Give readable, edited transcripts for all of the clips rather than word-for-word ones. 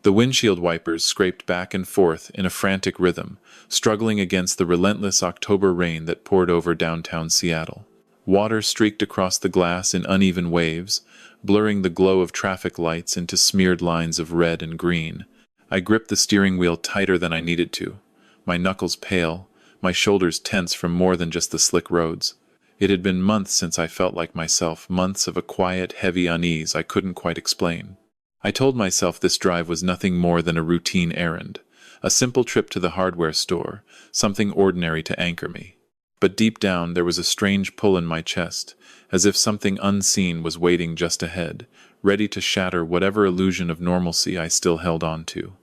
The windshield wipers scraped back and forth in a frantic rhythm, struggling against the relentless October rain that poured over downtown Seattle. Water streaked across the glass in uneven waves, blurring the glow of traffic lights into smeared lines of red and green. I gripped the steering wheel tighter than I needed to, my knuckles pale, my shoulders tense from more than just the slick roads. It had been months since I felt like myself, months of a quiet, heavy unease I couldn't quite explain. I told myself this drive was nothing more than a routine errand, a simple trip to the hardware store, something ordinary to anchor me. But deep down there was a strange pull in my chest, as if something unseen was waiting just ahead, ready to shatter whatever illusion of normalcy I still held on to.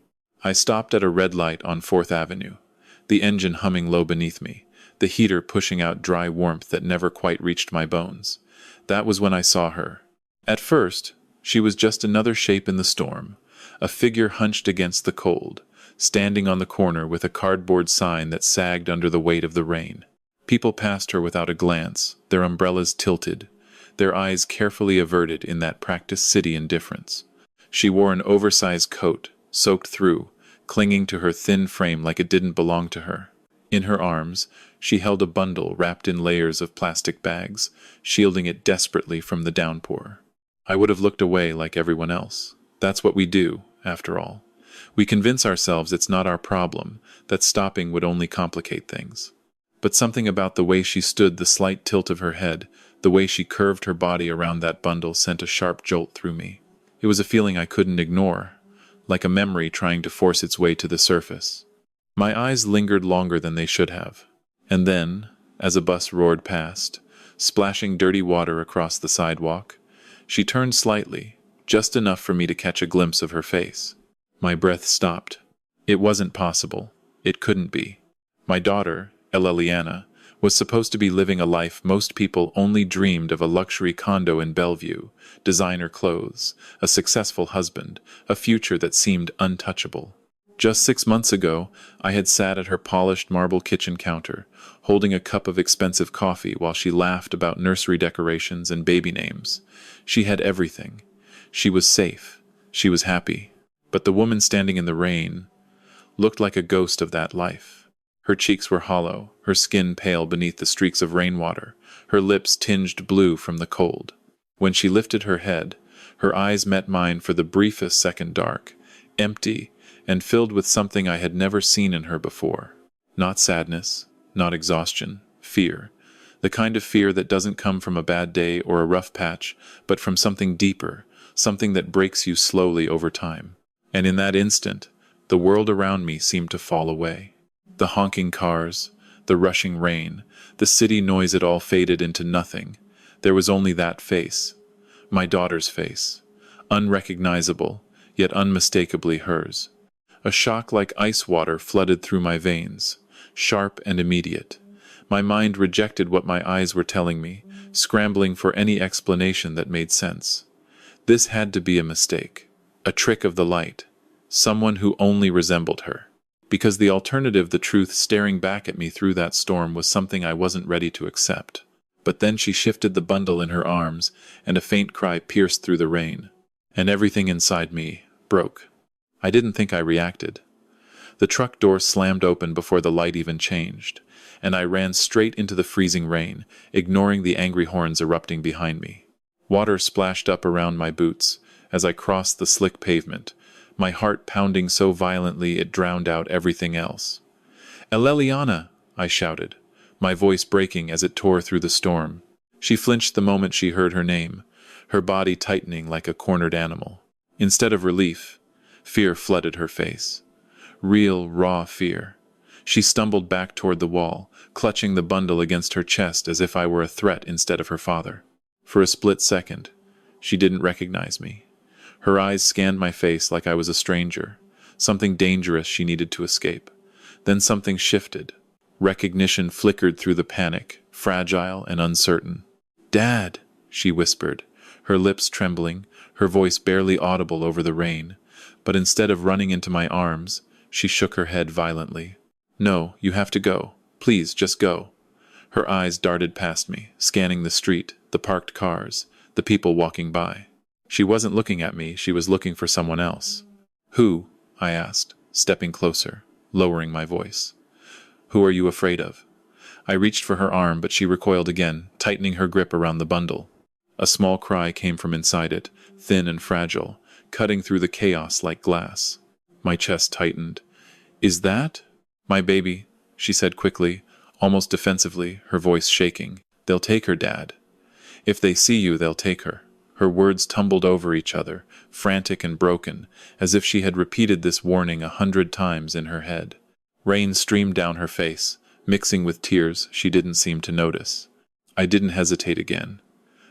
I stopped at a red light on 4th Avenue, the engine humming low beneath me, the heater pushing out dry warmth that never quite reached my bones. That was when I saw her. At first, she was just another shape in the storm, a figure hunched against the cold, standing on the corner with a cardboard sign that sagged under the weight of the rain. People passed her without a glance, their umbrellas tilted, their eyes carefully averted in that practiced city indifference. She wore an oversized coat, soaked through, clinging to her thin frame like it didn't belong to her. In her arms, she held a bundle wrapped in layers of plastic bags, shielding it desperately from the downpour. I would have looked away like everyone else. That's what we do, after all. We convince ourselves it's not our problem, that stopping would only complicate things. But something about the way she stood, the slight tilt of her head, the way she curved her body around that bundle sent a sharp jolt through me. It was a feeling I couldn't ignore, like a memory trying to force its way to the surface. My eyes lingered longer than they should have. And then, as a bus roared past, splashing dirty water across the sidewalk, she turned slightly, just enough for me to catch a glimpse of her face. My breath stopped. It wasn't possible. It couldn't be. My daughter, Elelliana, was supposed to be living a life most people only dreamed of: a luxury condo in Bellevue, designer clothes, a successful husband, a future that seemed untouchable. Just 6 months ago, I had sat at her polished marble kitchen counter, holding a cup of expensive coffee while she laughed about nursery decorations and baby names. She had everything. She was safe. She was happy. But the woman standing in the rain looked like a ghost of that life. Her cheeks were hollow, her skin pale beneath the streaks of rainwater, her lips tinged blue from the cold. When she lifted her head, her eyes met mine for the briefest second, dark, empty, and filled with something I had never seen in her before. Not sadness, not exhaustion, fear. The kind of fear that doesn't come from a bad day or a rough patch, but from something deeper, something that breaks you slowly over time. And in that instant, the world around me seemed to fall away. The honking cars, the rushing rain, the city noise, it all faded into nothing. There was only that face, my daughter's face, unrecognizable, yet unmistakably hers. A shock like ice water flooded through my veins, sharp and immediate. My mind rejected what my eyes were telling me, scrambling for any explanation that made sense. This had to be a mistake, a trick of the light, someone who only resembled her. Because the alternative, the truth staring back at me through that storm, was something I wasn't ready to accept. But then she shifted the bundle in her arms, and a faint cry pierced through the rain. And everything inside me broke. I didn't think I reacted. The truck door slammed open before the light even changed, and I ran straight into the freezing rain, ignoring the angry horns erupting behind me. Water splashed up around my boots as I crossed the slick pavement, my heart pounding so violently it drowned out everything else. "Elelliana!" I shouted, my voice breaking as it tore through the storm. She flinched the moment she heard her name, her body tightening like a cornered animal. Instead of relief, fear flooded her face. Real, raw fear. She stumbled back toward the wall, clutching the bundle against her chest as if I were a threat instead of her father. For a split second, she didn't recognize me. Her eyes scanned my face like I was a stranger, something dangerous she needed to escape. Then something shifted. Recognition flickered through the panic, fragile and uncertain. "Dad," she whispered, her lips trembling, her voice barely audible over the rain. But instead of running into my arms, she shook her head violently. "No, you have to go. Please, just go." Her eyes darted past me, scanning the street, the parked cars, the people walking by. She wasn't looking at me, she was looking for someone else. Who? I asked, stepping closer, lowering my voice. Who are you afraid of? I reached for her arm, but she recoiled again, tightening her grip around the bundle. A small cry came from inside it, thin and fragile, cutting through the chaos like glass. My chest tightened. Is that? My baby, she said quickly, almost defensively, her voice shaking. They'll take her, Dad. If they see you, they'll take her. Her words tumbled over each other, frantic and broken, as if she had repeated this warning 100 times in her head. Rain streamed down her face, mixing with tears she didn't seem to notice. I didn't hesitate again.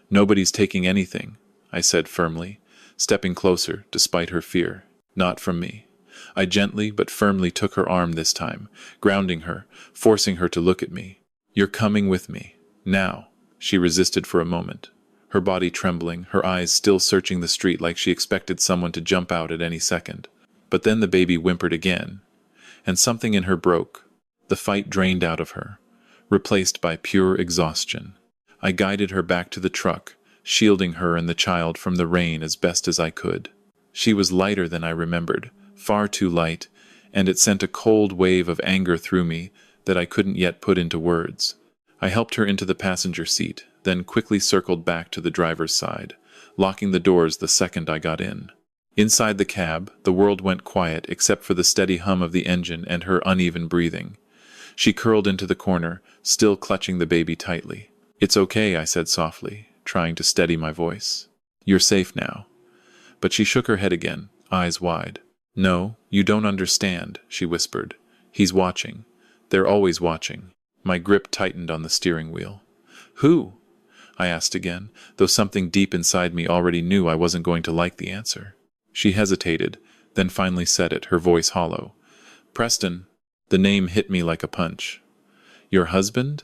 Nobody's taking anything, I said firmly, stepping closer despite her fear. Not from me. I gently but firmly took her arm this time, grounding her, forcing her to look at me. You're coming with me. Now. She resisted for a moment, her body trembling, her eyes still searching the street like she expected someone to jump out at any second. But then the baby whimpered again, and something in her broke. The fight drained out of her, replaced by pure exhaustion. I guided her back to the truck, shielding her and the child from the rain as best as I could. She was lighter than I remembered, far too light, and it sent a cold wave of anger through me that I couldn't yet put into words. I helped her into the passenger seat, then quickly circled back to the driver's side, locking the doors the second I got in. Inside the cab, the world went quiet except for the steady hum of the engine and her uneven breathing. She curled into the corner, still clutching the baby tightly. It's okay, I said softly, trying to steady my voice. You're safe now. But she shook her head again, eyes wide. No, you don't understand, she whispered. He's watching. They're always watching. My grip tightened on the steering wheel. Who? I asked again, though something deep inside me already knew I wasn't going to like the answer. She hesitated, then finally said it, her voice hollow. Preston. The name hit me like a punch. Your husband?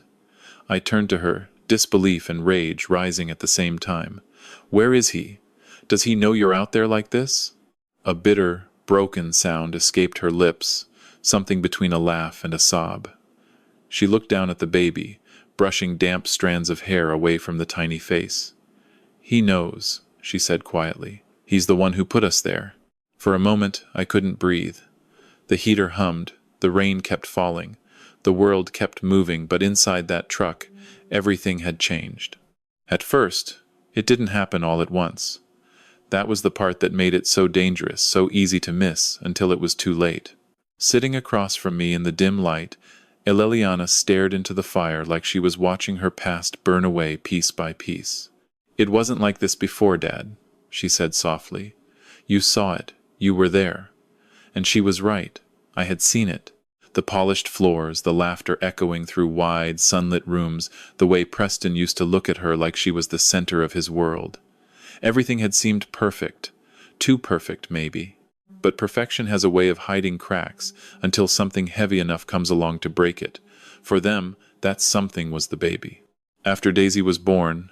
I turned to her, disbelief and rage rising at the same time. Where is he? Does he know you're out there like this? A bitter, broken sound escaped her lips, something between a laugh and a sob. She looked down at the baby, brushing damp strands of hair away from the tiny face. He knows, she said quietly. He's the one who put us there. For a moment, I couldn't breathe. The heater hummed, the rain kept falling, the world kept moving, but inside that truck, everything had changed. At first, it didn't happen all at once. That was the part that made it so dangerous, so easy to miss, until it was too late. Sitting across from me in the dim light, Elelliana stared into the fire like she was watching her past burn away piece by piece. It wasn't like this before, Dad, she said softly. You saw it. You were there. And she was right. I had seen it. The polished floors, the laughter echoing through wide, sunlit rooms, the way Preston used to look at her like she was the center of his world. Everything had seemed perfect. Too perfect, maybe. But perfection has a way of hiding cracks until something heavy enough comes along to break it. For them, that something was the baby. After Daisy was born,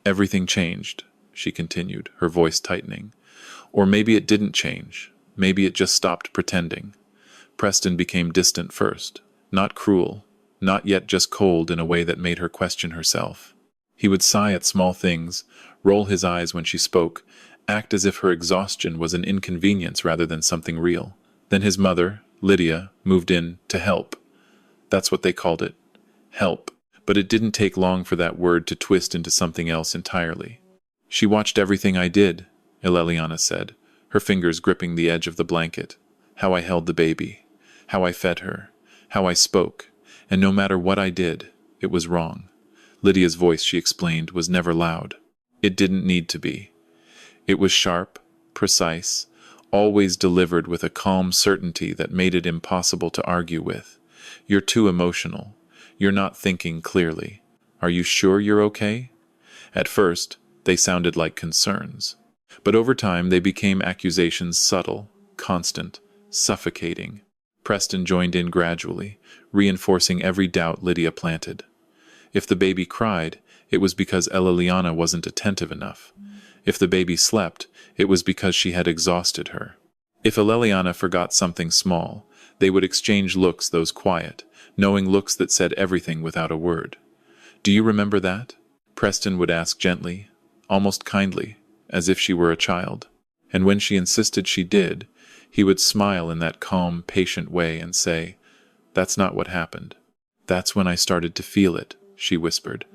everything changed, she continued, her voice tightening. Or maybe it didn't change. Maybe it just stopped pretending. Preston became distant first. Not cruel, not yet just cold in a way that made her question herself. He would sigh at small things, roll his eyes when she spoke, act as if her exhaustion was an inconvenience rather than something real. Then his mother, Lydia, moved in to help. That's what they called it. Help. But it didn't take long for that word to twist into something else entirely. She watched everything I did, Elelliana said, her fingers gripping the edge of the blanket. How I held the baby, how I fed her, how I spoke, and no matter what I did, it was wrong. Lydia's voice, she explained, was never loud. It didn't need to be. It was sharp, precise, always delivered with a calm certainty that made it impossible to argue with. You're too emotional. You're not thinking clearly. Are you sure you're okay? At first, they sounded like concerns. But over time, they became accusations subtle, constant, suffocating. Preston joined in gradually, reinforcing every doubt Lydia planted. If the baby cried, it was because Elelliana wasn't attentive enough. If the baby slept, it was because she had exhausted her. If Elelliana forgot something small, they would exchange looks, those quiet, knowing looks that said everything without a word. Do you remember that? Preston would ask gently, almost kindly, as if she were a child. And when she insisted she did, He would smile in that calm, patient way and say, "That's not what happened." "That's when I started to feel it," she whispered.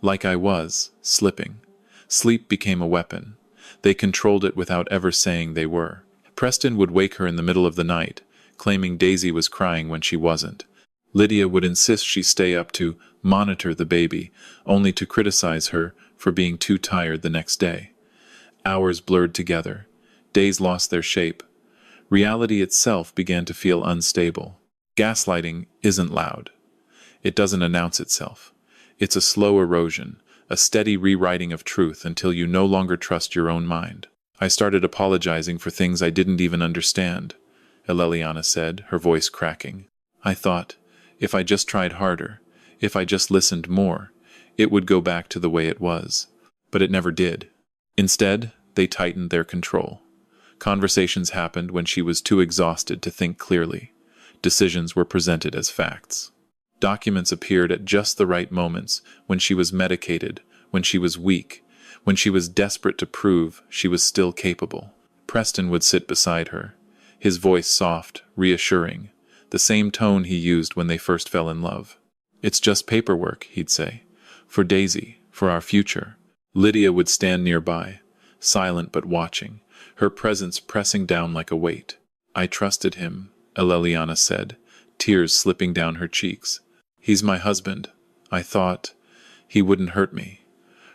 "Like I was, slipping." Sleep became a weapon. They controlled it without ever saying they were. Preston would wake her in the middle of the night, claiming Daisy was crying when she wasn't. Lydia would insist she stay up to monitor the baby, only to criticize her for being too tired the next day. Hours blurred together. Days lost their shape. Reality itself began to feel unstable. Gaslighting isn't loud. It doesn't announce itself. It's a slow erosion, a steady rewriting of truth until you no longer trust your own mind. "I started apologizing for things I didn't even understand," Elelliana said, her voice cracking. "I thought, if I just tried harder, if I just listened more, it would go back to the way it was. But it never did. Instead, they tightened their control. Conversations happened when she was too exhausted to think clearly. Decisions were presented as facts. Documents appeared at just the right moments, when she was medicated, when she was weak, when she was desperate to prove she was still capable. Preston would sit beside her, his voice soft, reassuring, the same tone he used when they first fell in love. "It's just paperwork," he'd say. "For Daisy, for our future." Lydia would stand nearby, silent but watching, her presence pressing down like a weight. "I trusted him," Elelliana said, tears slipping down her cheeks. "He's my husband. I thought he wouldn't hurt me."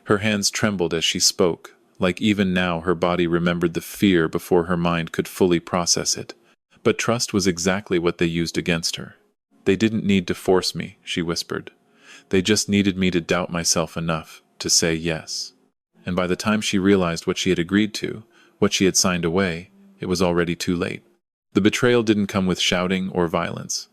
Her hands trembled as she spoke, like even now her body remembered the fear before her mind could fully process it. But trust was exactly what they used against her. "They didn't need to force me," she whispered. "They just needed me to doubt myself enough to say yes." And by the time she realized what she had agreed to, what she had signed away, it was already too late. The betrayal didn't come with shouting or violence.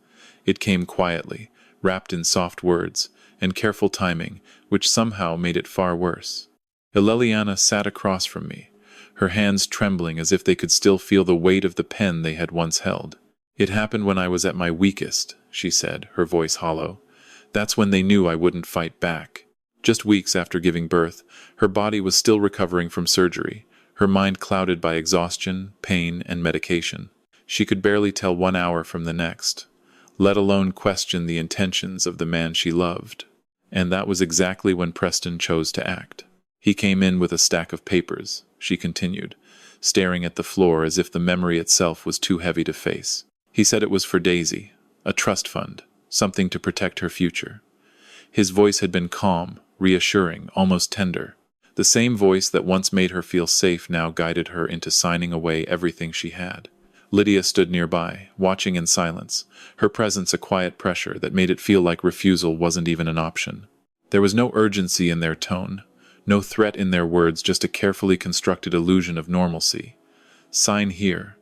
It came quietly, wrapped in soft words and careful timing, which somehow made it far worse. Elelliana sat across from me, her hands trembling as if they could still feel the weight of the pen they had once held. "It happened when I was at my weakest," she said, her voice hollow. "That's when they knew I wouldn't fight back." Just weeks after giving birth, her body was still recovering from surgery, her mind clouded by exhaustion, pain, and medication. She could barely tell 1 hour from the next, let alone question the intentions of the man she loved. And that was exactly when Preston chose to act. "He came in with a stack of papers," she continued, staring at the floor as if the memory itself was too heavy to face. "He said it was for Daisy, a trust fund, something to protect her future." His voice had been calm, reassuring, almost tender. The same voice that once made her feel safe now guided her into signing away everything she had. Lydia stood nearby, watching in silence, her presence a quiet pressure that made it feel like refusal wasn't even an option. There was no urgency in their tone, no threat in their words, just a carefully constructed illusion of normalcy. "Sign here.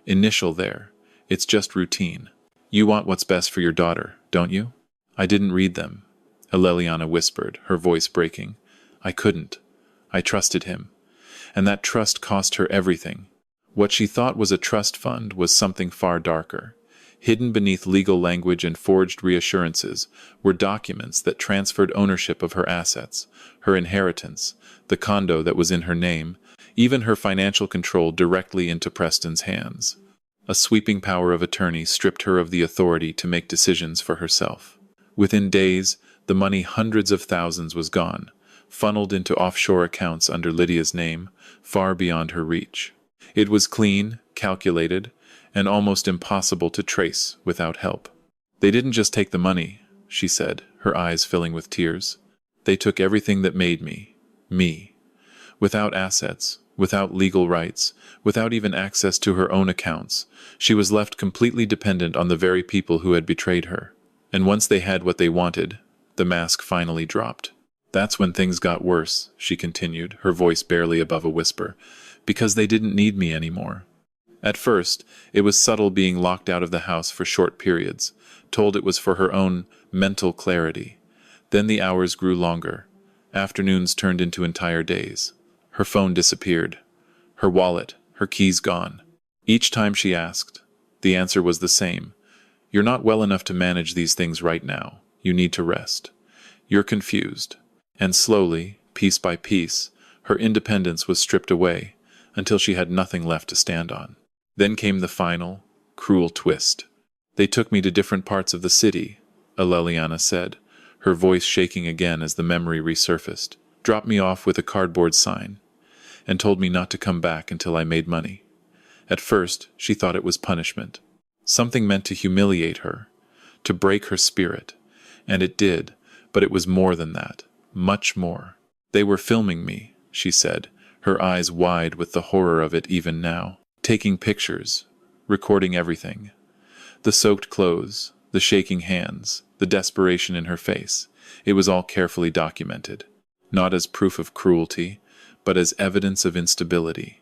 Initial there. It's just routine. You want what's best for your daughter, don't you?" "I didn't read them," Elelliana whispered, her voice breaking. "I couldn't. I trusted him. And that trust cost her everything." What she thought was a trust fund was something far darker. Hidden beneath legal language and forged reassurances were documents that transferred ownership of her assets, her inheritance, the condo that was in her name, even her financial control directly into Preston's hands. A sweeping power of attorney stripped her of the authority to make decisions for herself. Within days, the money, hundreds of thousands, was gone, funneled into offshore accounts under Lydia's name, far beyond her reach. It was clean, calculated, and almost impossible to trace without help. "They didn't just take the money," she said, her eyes filling with tears. "They took everything that made me, me. Without assets, without legal rights, without even access to her own accounts, she was left completely dependent on the very people who had betrayed her. And once they had what they wanted, the mask finally dropped. That's when things got worse," she continued, her voice barely above a whisper, "because they didn't need me anymore. At first, it was subtle, being locked out of the house for short periods, told it was for her own mental clarity. Then the hours grew longer. Afternoons turned into entire days. Her phone disappeared. Her wallet, her keys gone. Each time she asked, the answer was the same. "You're not well enough to manage these things right now. You need to rest. You're confused." And slowly, piece by piece, her independence was stripped away, until she had nothing left to stand on. Then came the final, cruel twist. They took me to different parts of the city, Elelliana said, her voice shaking again as the memory resurfaced. Dropped me off with a cardboard sign, and told me not to come back until I made money. At first, she thought it was punishment. Something meant to humiliate her, to break her spirit. And it did, but it was more than that. Much more. They were filming me, she said, her eyes wide with the horror of it even now. Taking pictures, recording everything. The soaked clothes, the shaking hands, the desperation in her face. It was all carefully documented. Not as proof of cruelty, but as evidence of instability.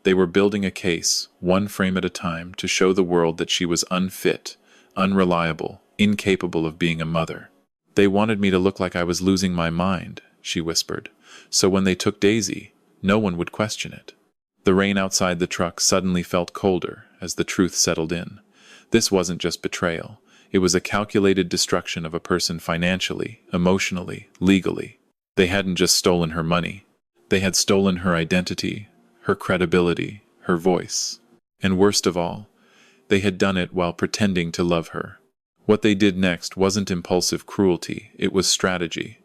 They were building a case, one frame at a time, to show the world that she was unfit, unreliable, incapable of being a mother. They wanted me to look like I was losing my mind, she whispered, so when they took Daisy, no one would question it. The rain outside the truck suddenly felt colder as the truth settled in. This wasn't just betrayal. It was a calculated destruction of a person financially, emotionally, legally. They hadn't just stolen her money. They had stolen her identity, her credibility, her voice. And worst of all, they had done it while pretending to love her. What they did next wasn't impulsive cruelty, it was strategy.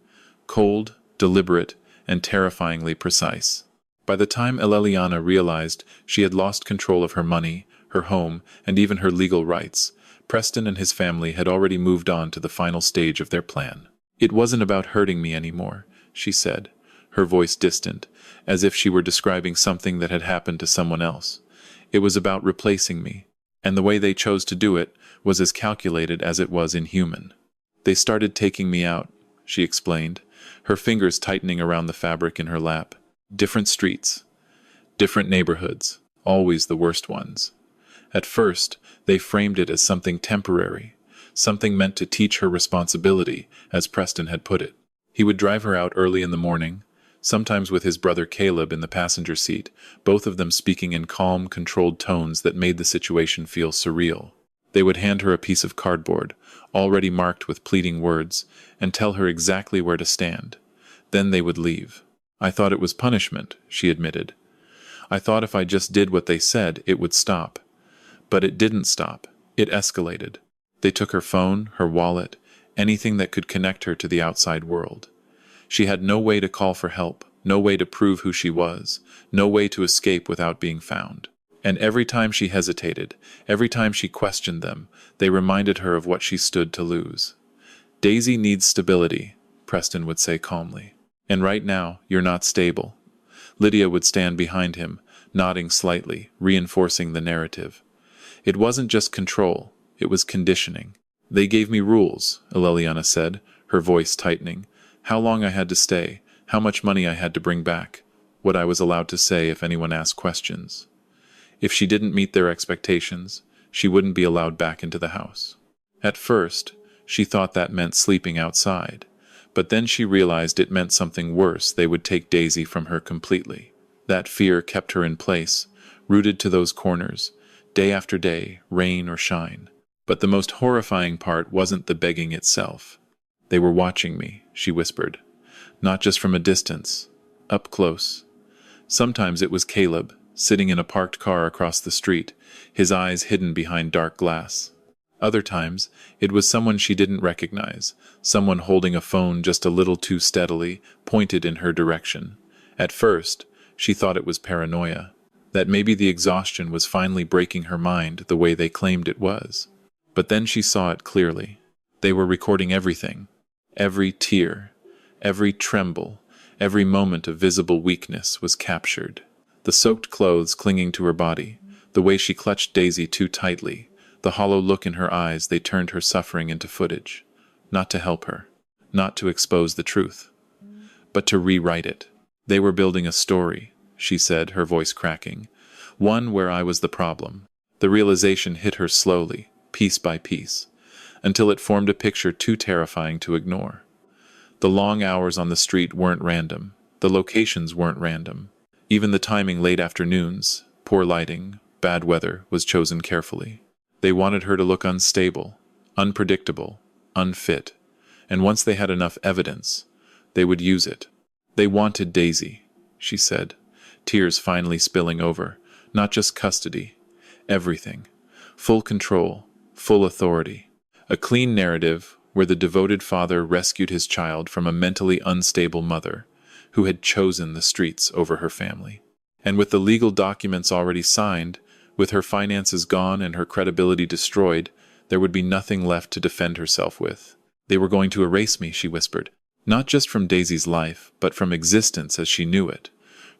Cold, deliberate, and terrifyingly precise. By the time Elelliana realized she had lost control of her money, her home, and even her legal rights, Preston and his family had already moved on to the final stage of their plan. It wasn't about hurting me anymore, she said, her voice distant, as if she were describing something that had happened to someone else. It was about replacing me, and the way they chose to do it was as calculated as it was inhuman. They started taking me out, she explained, her fingers tightening around the fabric in her lap. Different streets, different neighborhoods, always the worst ones. At first, they framed it as something temporary, something meant to teach her responsibility, as Preston had put it. He would drive her out early in the morning, sometimes with his brother Caleb in the passenger seat, both of them speaking in calm, controlled tones that made the situation feel surreal. They would hand her a piece of cardboard, already marked with pleading words, and tell her exactly where to stand. Then they would leave. I thought it was punishment, she admitted. I thought if I just did what they said, it would stop. But it didn't stop. It escalated. They took her phone, her wallet, anything that could connect her to the outside world. She had no way to call for help, no way to prove who she was, no way to escape without being found. And every time she hesitated, every time she questioned them, they reminded her of what she stood to lose. Daisy needs stability, Preston would say calmly. And right now, you're not stable. Lydia would stand behind him, nodding slightly, reinforcing the narrative. It wasn't just control, it was conditioning. They gave me rules, Elelliana said, her voice tightening. How long I had to stay, how much money I had to bring back, what I was allowed to say if anyone asked questions. If she didn't meet their expectations, she wouldn't be allowed back into the house. At first, she thought that meant sleeping outside. But then she realized it meant something worse. They would take Daisy from her completely. That fear kept her in place, rooted to those corners, day after day, rain or shine. But the most horrifying part wasn't the begging itself. They were watching me, she whispered. Not just from a distance, up close. Sometimes it was Caleb, sitting in a parked car across the street, his eyes hidden behind dark glass. Other times, it was someone she didn't recognize, someone holding a phone just a little too steadily, pointed in her direction. At first, she thought it was paranoia, that maybe the exhaustion was finally breaking her mind the way they claimed it was. But then she saw it clearly. They were recording everything. Every tear, every tremble, every moment of visible weakness was captured. The soaked clothes clinging to her body, the way she clutched Daisy too tightly, the hollow look in her eyes. They turned her suffering into footage. Not to help her, not to expose the truth, but to rewrite it. They were building a story, she said, her voice cracking. One where I was the problem. The realization hit her slowly, piece by piece, until it formed a picture too terrifying to ignore. The long hours on the street weren't random. The locations weren't random. Even the timing, late afternoons, poor lighting, bad weather, was chosen carefully. They wanted her to look unstable, unpredictable, unfit, and once they had enough evidence, they would use it. They wanted Daisy, she said, tears finally spilling over. Not just custody, Everything. Full control, full authority. A clean narrative where the devoted father rescued his child from a mentally unstable mother who had chosen the streets over her family. And with the legal documents already signed, with her finances gone and her credibility destroyed, there would be nothing left to defend herself with. They were going to erase me, she whispered. Not just from Daisy's life, but from existence as she knew it.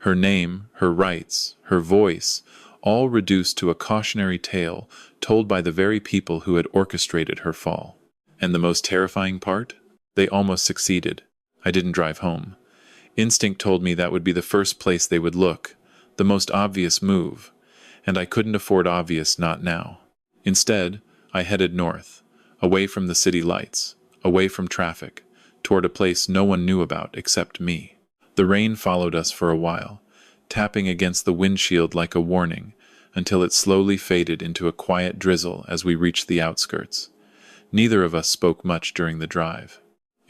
Her name, her rights, her voice, all reduced to a cautionary tale told by the very people who had orchestrated her fall. And the most terrifying part? They almost succeeded. I didn't drive home. Instinct told me that would be the first place they would look, the most obvious move, and I couldn't afford obvious not now. Instead, I headed north, away from the city lights, away from traffic, toward a place no one knew about except me. The rain followed us for a while, tapping against the windshield like a warning, until it slowly faded into a quiet drizzle as we reached the outskirts. Neither of us spoke much during the drive.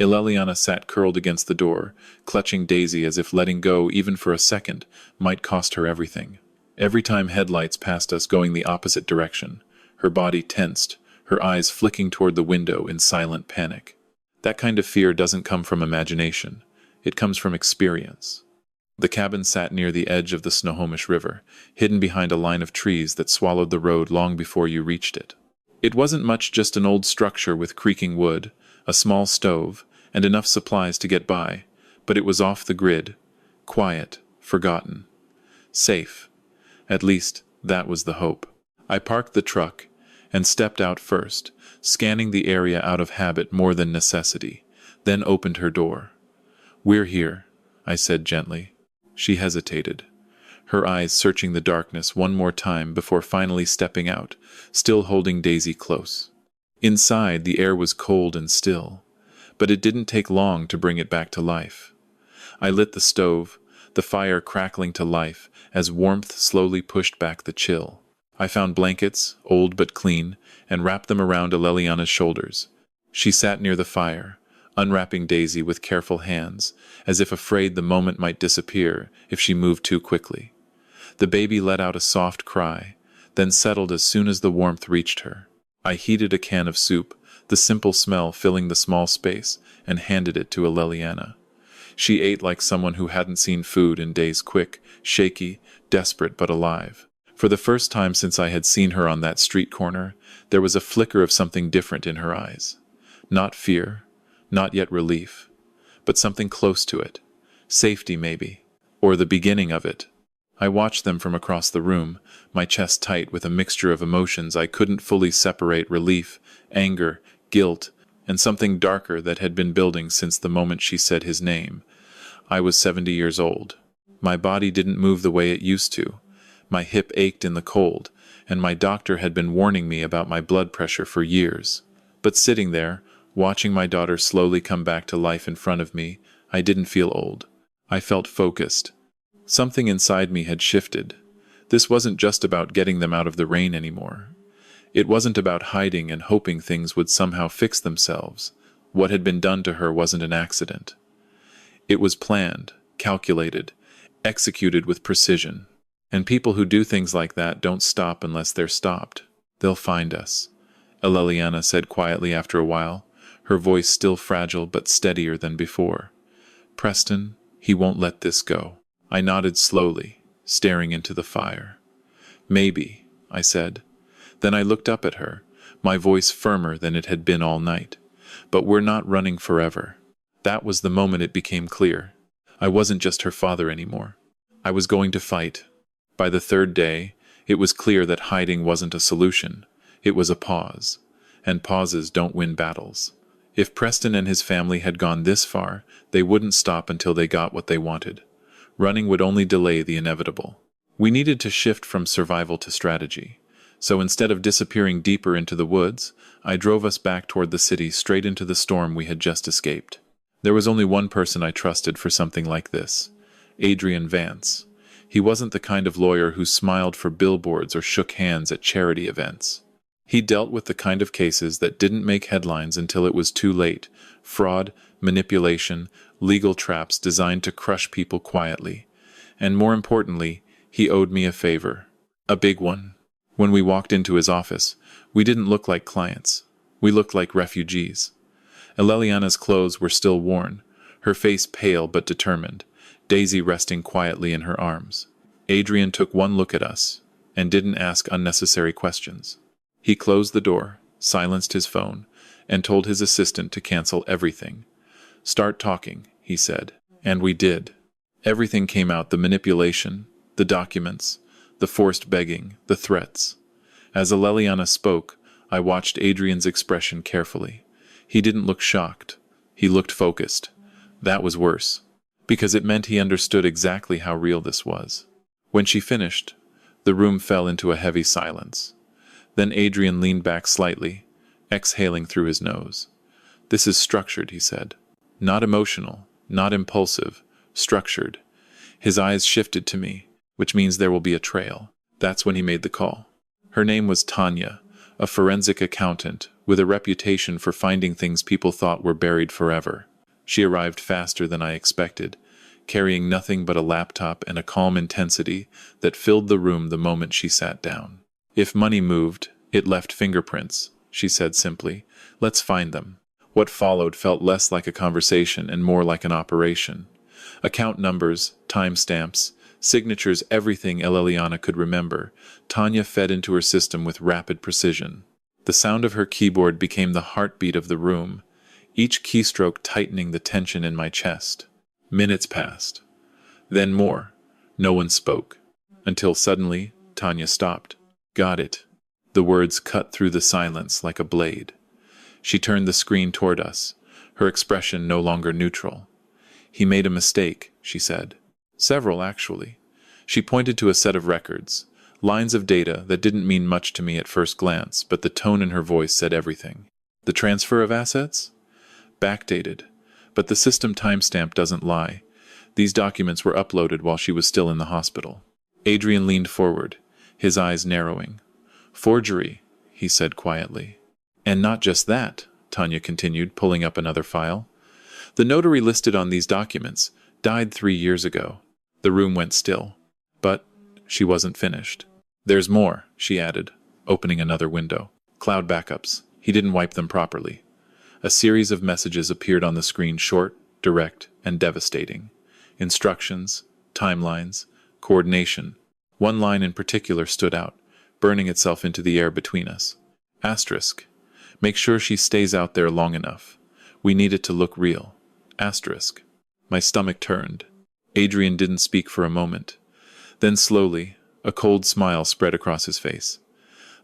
Elelliana sat curled against the door, clutching Daisy as if letting go even for a second might cost her everything. Every time headlights passed us going the opposite direction, her body tensed, her eyes flicking toward the window in silent panic. That kind of fear doesn't come from imagination. It comes from experience. The cabin sat near the edge of the Snohomish River, hidden behind a line of trees that swallowed the road long before you reached it. It wasn't much, just an old structure with creaking wood, a small stove, and enough supplies to get by, but it was off the grid, quiet, forgotten, safe. At least, that was the hope. I parked the truck and stepped out first, scanning the area out of habit more than necessity, then opened her door. "We're here," I said gently. She hesitated, her eyes searching the darkness one more time before finally stepping out, still holding Daisy close. Inside, the air was cold and still, but it didn't take long to bring it back to life. I lit the stove, the fire crackling to life as warmth slowly pushed back the chill. I found blankets, old but clean, and wrapped them around Elelliana's shoulders. She sat near the fire, unwrapping Daisy with careful hands, as if afraid the moment might disappear if she moved too quickly. The baby let out a soft cry, then settled as soon as the warmth reached her. I heated a can of soup, the simple smell filling the small space, and handed it to Elelliana. She ate like someone who hadn't seen food in days, quick, shaky, desperate but alive. For the first time since I had seen her on that street corner, there was a flicker of something different in her eyes. Not fear, not yet relief, but something close to it. Safety, maybe, or the beginning of it. I watched them from across the room, my chest tight with a mixture of emotions I couldn't fully separate: relief, anger, guilt, and something darker that had been building since the moment she said his name. I was 70 years old. My body didn't move the way it used to. My hip ached in the cold, and my doctor had been warning me about my blood pressure for years. But sitting there, watching my daughter slowly come back to life in front of me, I didn't feel old. I felt focused. Something inside me had shifted. This wasn't just about getting them out of the rain anymore. It wasn't about hiding and hoping things would somehow fix themselves. What had been done to her wasn't an accident. It was planned, calculated, executed with precision. And people who do things like that don't stop unless they're stopped. They'll find us, Elelliana said quietly after a while, her voice still fragile but steadier than before. Preston, he won't let this go. I nodded slowly, staring into the fire. Maybe, I said. Then I looked up at her, my voice firmer than it had been all night. But we're not running forever. That was the moment it became clear. I wasn't just her father anymore. I was going to fight. By the third day, it was clear that hiding wasn't a solution. It was a pause. And pauses don't win battles. If Preston and his family had gone this far, they wouldn't stop until they got what they wanted. Running would only delay the inevitable. We needed to shift from survival to strategy. So instead of disappearing deeper into the woods, I drove us back toward the city, straight into the storm we had just escaped. There was only one person I trusted for something like this: Adrian Vance. He wasn't the kind of lawyer who smiled for billboards or shook hands at charity events. He dealt with the kind of cases that didn't make headlines until it was too late: fraud, manipulation, legal traps designed to crush people quietly. And more importantly, he owed me a favor. A big one. When we walked into his office, we didn't look like clients. We looked like refugees. Elelliana's clothes were still worn, her face pale but determined, Daisy resting quietly in her arms. Adrian took one look at us, and didn't ask unnecessary questions. He closed the door, silenced his phone, and told his assistant to cancel everything. "Start talking," he said. And we did. Everything came out: the manipulation, the documents, the forced begging, the threats. As Elelliana spoke, I watched Adrian's expression carefully. He didn't look shocked. He looked focused. That was worse, because it meant he understood exactly how real this was. When she finished, the room fell into a heavy silence. Then Adrian leaned back slightly, exhaling through his nose. "This is structured," he said. "Not emotional, not impulsive, structured." His eyes shifted to me, which means there will be a trail. That's when he made the call. Her name was Tanya, a forensic accountant with a reputation for finding things people thought were buried forever. She arrived faster than I expected, carrying nothing but a laptop and a calm intensity that filled the room the moment she sat down. "If money moved, it left fingerprints," she said simply. "Let's find them." What followed felt less like a conversation and more like an operation. Account numbers, timestamps, signatures, everything Elelliana could remember, Tanya fed into her system with rapid precision. The sound of her keyboard became the heartbeat of the room, each keystroke tightening the tension in my chest. Minutes passed. Then more. No one spoke. Until suddenly, Tanya stopped. "Got it." The words cut through the silence like a blade. She turned the screen toward us, her expression no longer neutral. "He made a mistake," she said. "Several, actually." She pointed to a set of records, lines of data that didn't mean much to me at first glance, but the tone in her voice said everything. "The transfer of assets? Backdated. But the system timestamp doesn't lie. These documents were uploaded while she was still in the hospital." Adrian leaned forward, his eyes narrowing. "Forgery," he said quietly. "And not just that," Tanya continued, pulling up another file. "The notary listed on these documents died 3 years ago." The room went still. But she wasn't finished. "There's more," she added, opening another window. "Cloud backups. He didn't wipe them properly." A series of messages appeared on the screen, short, direct, and devastating. Instructions, timelines, coordination. One line in particular stood out, burning itself into the air between us. Asterisk. "Make sure she stays out there long enough. We need it to look real." Asterisk. My stomach turned. Adrian didn't speak for a moment. Then slowly, a cold smile spread across his face.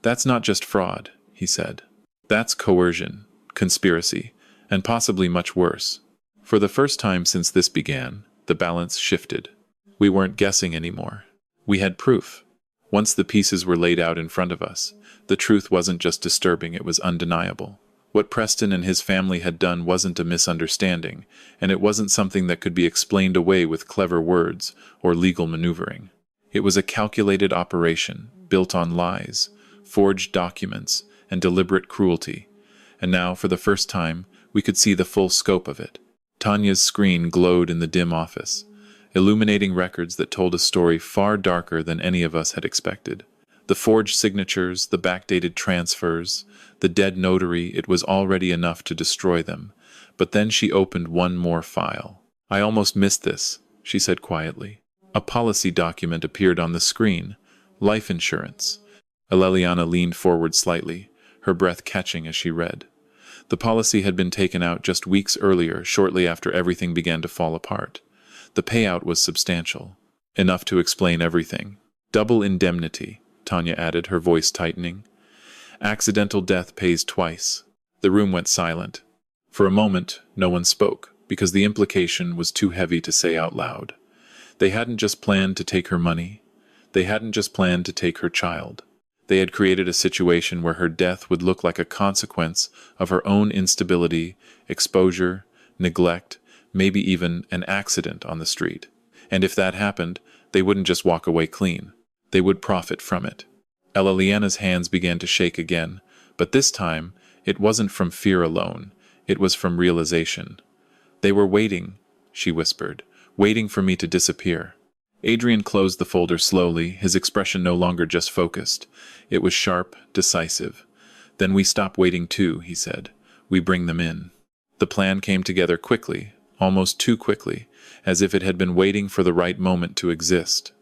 "That's not just fraud," he said. "That's coercion, conspiracy, and possibly much worse." For the first time since this began, the balance shifted. We weren't guessing anymore. We had proof. Once the pieces were laid out in front of us, the truth wasn't just disturbing, it was undeniable. What Preston and his family had done wasn't a misunderstanding, and it wasn't something that could be explained away with clever words or legal maneuvering. It was a calculated operation, built on lies, forged documents, and deliberate cruelty. And now, for the first time, we could see the full scope of it. Tanya's screen glowed in the dim office, illuminating records that told a story far darker than any of us had expected. The forged signatures, the backdated transfers, the dead notary, it was already enough to destroy them. But then she opened one more file. "I almost missed this," she said quietly. A policy document appeared on the screen. Life insurance. Elelliana leaned forward slightly, her breath catching as she read. The policy had been taken out just weeks earlier, shortly after everything began to fall apart. The payout was substantial, enough to explain everything. "Double indemnity," Tanya added, her voice tightening. "Accidental death pays twice." The room went silent. For a moment, no one spoke, because the implication was too heavy to say out loud. They hadn't just planned to take her money. They hadn't just planned to take her child. They had created a situation where her death would look like a consequence of her own instability, exposure, neglect, maybe even an accident on the street. And if that happened, they wouldn't just walk away clean. They would profit from it. Elelliana's hands began to shake again, but this time, it wasn't from fear alone. It was from realization. "They were waiting," she whispered, "waiting for me to disappear." Adrian closed the folder slowly, his expression no longer just focused. It was sharp, decisive. "Then we stop waiting too," he said. "We bring them in." The plan came together quickly, almost too quickly, as if it had been waiting for the right moment to exist.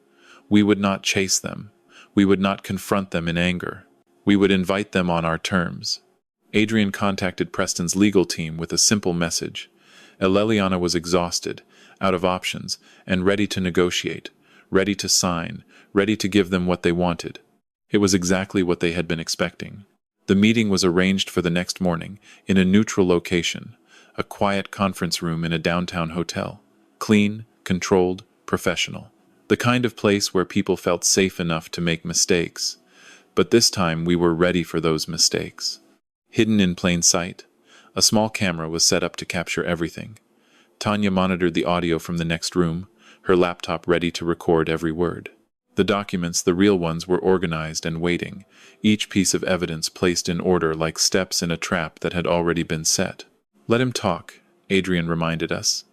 We would not chase them. We would not confront them in anger. We would invite them on our terms. Adrian contacted Preston's legal team with a simple message. Elelliana was exhausted, out of options, and ready to negotiate, ready to sign, ready to give them what they wanted. It was exactly what they had been expecting. The meeting was arranged for the next morning, in a neutral location, a quiet conference room in a downtown hotel. Clean, controlled, professional. The kind of place where people felt safe enough to make mistakes. But this time we were ready for those mistakes. Hidden in plain sight, a small camera was set up to capture everything. Tanya monitored the audio from the next room, her laptop ready to record every word. The documents, the real ones, were organized and waiting, each piece of evidence placed in order like steps in a trap that had already been set. "Let him talk," Adrian reminded us.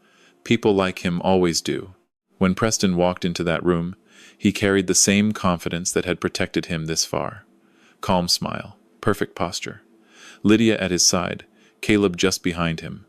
"People like him always do." When Preston walked into that room, he carried the same confidence that had protected him this far. Calm smile, perfect posture. Lydia at his side, Caleb just behind him.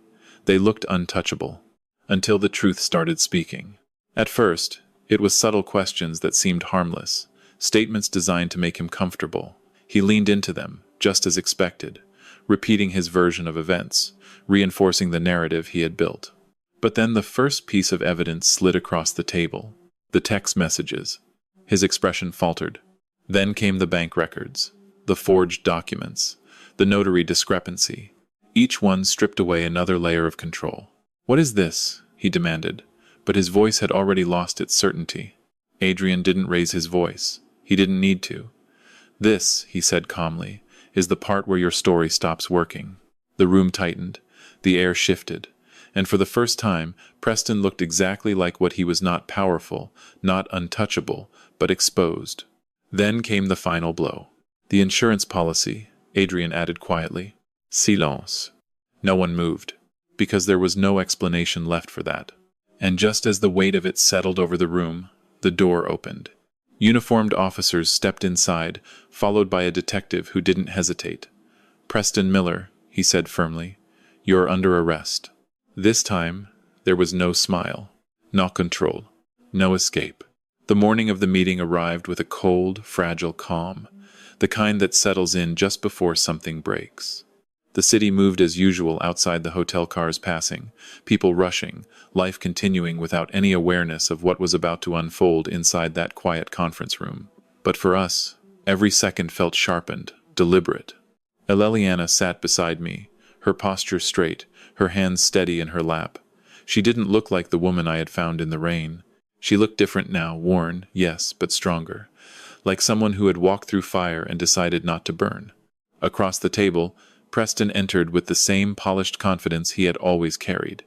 They looked untouchable, until the truth started speaking. At first, it was subtle questions that seemed harmless, statements designed to make him comfortable. He leaned into them, just as expected, repeating his version of events, reinforcing the narrative he had built. But then the first piece of evidence slid across the table, the text messages. His expression faltered. Then came the bank records, the forged documents, the notary discrepancy. Each one stripped away another layer of control. "What is this?" he demanded, but his voice had already lost its certainty. Adrian didn't raise his voice. He didn't need to. "This," he said calmly, "is the part where your story stops working." The room tightened. The air shifted. And for the first time, Preston looked exactly like what he was: not powerful, not untouchable, but exposed. Then came the final blow. "The insurance policy," Adrian added quietly. Silence. No one moved, because there was no explanation left for that. And just as the weight of it settled over the room, the door opened. Uniformed officers stepped inside, followed by a detective who didn't hesitate. "Preston Miller," he said firmly, "you're under arrest." This time, there was no smile, no control, no escape. The morning of the meeting arrived with a cold, fragile calm, the kind that settles in just before something breaks. The city moved as usual outside, the hotel cars passing, people rushing, life continuing without any awareness of what was about to unfold inside that quiet conference room. But for us, every second felt sharpened, deliberate. Elelliana sat beside me, her posture straight, her hands steady in her lap. She didn't look like the woman I had found in the rain. She looked different now, worn, yes, but stronger. Like someone who had walked through fire and decided not to burn. Across the table, Preston entered with the same polished confidence he had always carried.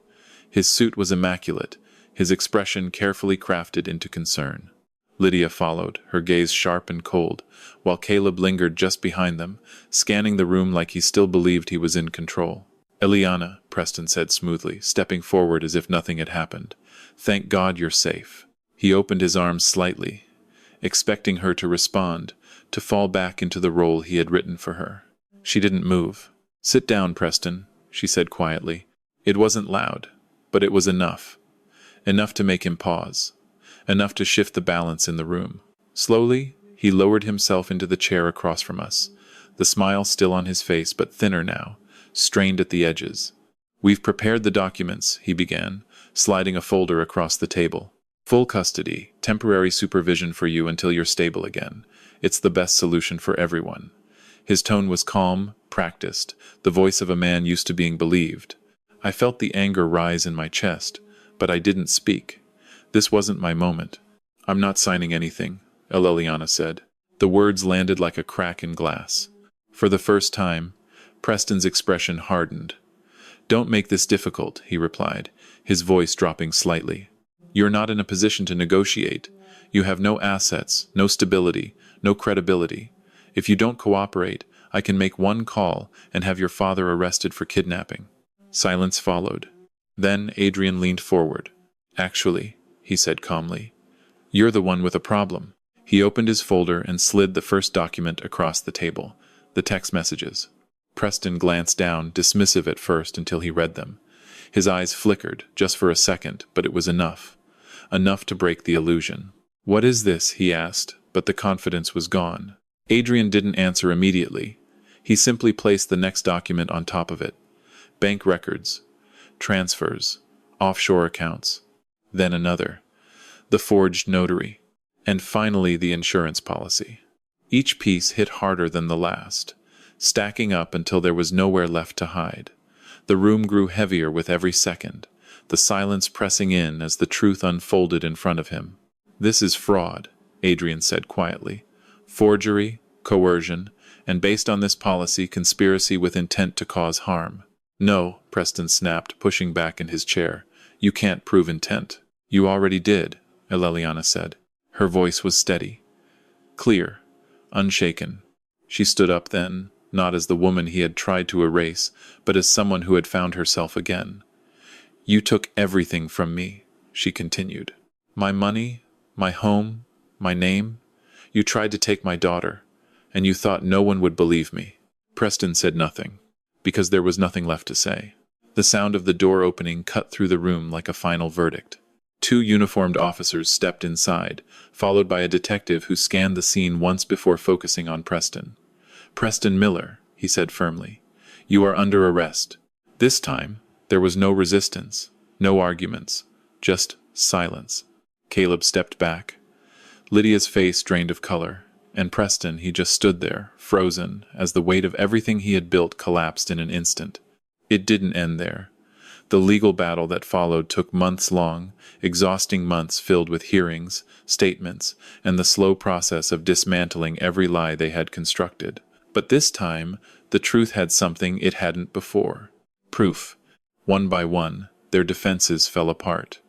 His suit was immaculate, his expression carefully crafted into concern. Lydia followed, her gaze sharp and cold, while Caleb lingered just behind them, scanning the room like he still believed he was in control. "Elelliana," Preston said smoothly, stepping forward as if nothing had happened. "Thank God you're safe." He opened his arms slightly, expecting her to respond, to fall back into the role he had written for her. She didn't move. "Sit down, Preston," she said quietly. It wasn't loud, but it was enough. Enough to make him pause. Enough to shift the balance in the room. Slowly, he lowered himself into the chair across from us, the smile still on his face but thinner now, strained at the edges. "We've prepared the documents," he began, sliding a folder across the table. "Full custody, temporary supervision for you until you're stable again. It's the best solution for everyone." His tone was calm, practiced, the voice of a man used to being believed. I felt the anger rise in my chest, but I didn't speak. This wasn't my moment. "I'm not signing anything," Elelliana said. The words landed like a crack in glass. For the first time, Preston's expression hardened. "Don't make this difficult," he replied, his voice dropping slightly. "You're not in a position to negotiate. You have no assets, no stability, no credibility. If you don't cooperate, I can make one call and have your father arrested for kidnapping." Silence followed. Then Adrian leaned forward. "Actually," he said calmly, You're the one with a problem. He opened his folder and slid the first document across the table, the text messages. Preston glanced down, dismissive at first until he read them. His eyes flickered, just for a second, but it was enough. Enough to break the illusion. "What is this?" he asked, but the confidence was gone. Adrian didn't answer immediately. He simply placed the next document on top of it. Bank records, transfers, offshore accounts. Then another. The forged notary. And finally the insurance policy. Each piece hit harder than the last, stacking up until there was nowhere left to hide. The room grew heavier with every second, the silence pressing in as the truth unfolded in front of him. "This is fraud," Adrian said quietly. "Forgery, coercion, and based on this policy, conspiracy with intent to cause harm." "No," Preston snapped, pushing back in his chair. "You can't prove intent." "You already did," Elelliana said. Her voice was steady, clear, unshaken. She stood up then, not as the woman he had tried to erase, but as someone who had found herself again. "You took everything from me," she continued. "My money, my home, my name. You tried to take my daughter, and you thought no one would believe me." Preston said nothing, because there was nothing left to say. The sound of the door opening cut through the room like a final verdict. 2 uniformed officers stepped inside, followed by a detective who scanned the scene once before focusing on Preston. "Preston Miller," he said firmly, "you are under arrest." This time, there was no resistance, no arguments, just silence. Caleb stepped back. Lydia's face drained of color, and Preston, he just stood there, frozen, as the weight of everything he had built collapsed in an instant. It didn't end there. The legal battle that followed took months long, exhausting months filled with hearings, statements, and the slow process of dismantling every lie they had constructed. But this time, the truth had something it hadn't before. Proof. One by one, their defenses fell apart.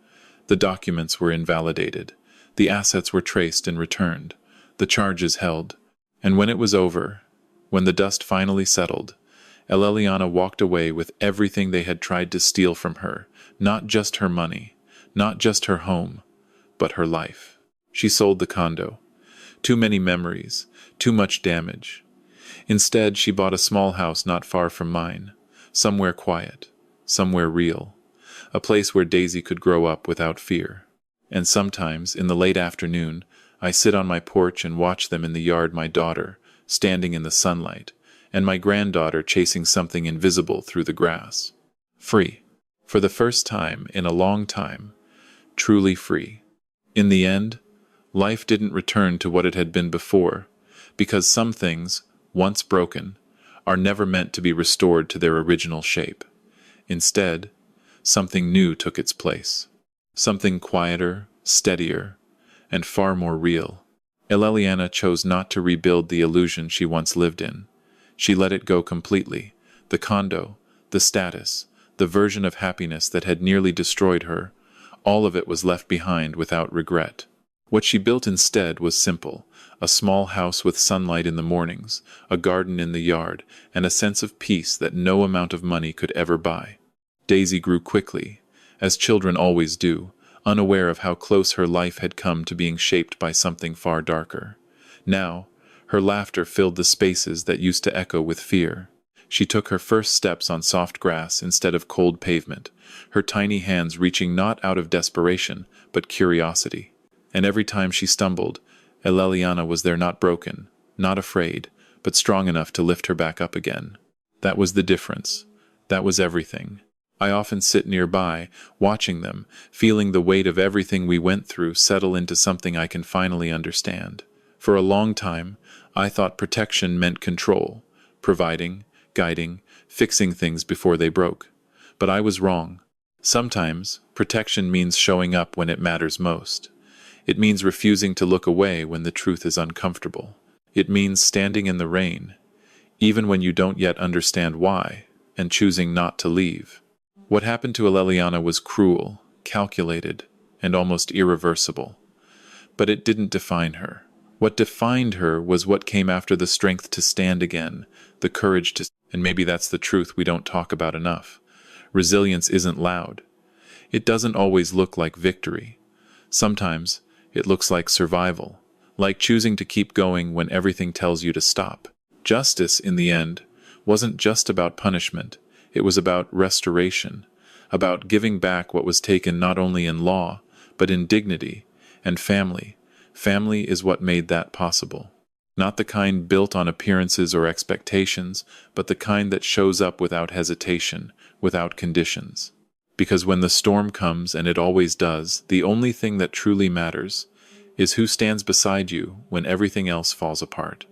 The documents were invalidated. The assets were traced and returned. The charges held. And when it was over, when the dust finally settled, Elelliana walked away with everything they had tried to steal from her, not just her money, not just her home, but her life. She sold the condo. Too many memories, too much damage. Instead, she bought a small house not far from mine, somewhere quiet, somewhere real, a place where Daisy could grow up without fear. And sometimes, in the late afternoon, I sit on my porch and watch them in the yard, my daughter, standing in the sunlight, and my granddaughter chasing something invisible through the grass. Free. For the first time in a long time. Truly free. In the end, life didn't return to what it had been before, because some things, once broken, are never meant to be restored to their original shape. Instead, something new took its place. Something quieter, steadier, and far more real. Elelliana chose not to rebuild the illusion she once lived in. She let it go completely. The condo, the status, the version of happiness that had nearly destroyed her, all of it was left behind without regret. What she built instead was simple: a small house with sunlight in the mornings, a garden in the yard, and a sense of peace that no amount of money could ever buy. Daisy grew quickly, as children always do, unaware of how close her life had come to being shaped by something far darker. Now, her laughter filled the spaces that used to echo with fear. She took her first steps on soft grass instead of cold pavement, her tiny hands reaching not out of desperation, but curiosity. And every time she stumbled, Elelliana was there, not broken, not afraid, but strong enough to lift her back up again. That was the difference. That was everything. I often sit nearby, watching them, feeling the weight of everything we went through settle into something I can finally understand. For a long time, I thought protection meant control, providing, guiding, fixing things before they broke. But I was wrong. Sometimes, protection means showing up when it matters most. It means refusing to look away when the truth is uncomfortable. It means standing in the rain, even when you don't yet understand why, and choosing not to leave. What happened to Elelliana was cruel, calculated, and almost irreversible. But it didn't define her. What defined her was what came after: the strength to stand again, the courage to... And maybe that's the truth we don't talk about enough. Resilience isn't loud. It doesn't always look like victory. Sometimes, It looks like survival, like choosing to keep going when everything tells you to stop. Justice, in the end, wasn't just about punishment. It was about restoration, about giving back what was taken not only in law, but in dignity and family. Family is what made that possible. Not the kind built on appearances or expectations, but the kind that shows up without hesitation, without conditions. Because when the storm comes, and it always does, the only thing that truly matters is who stands beside you when everything else falls apart.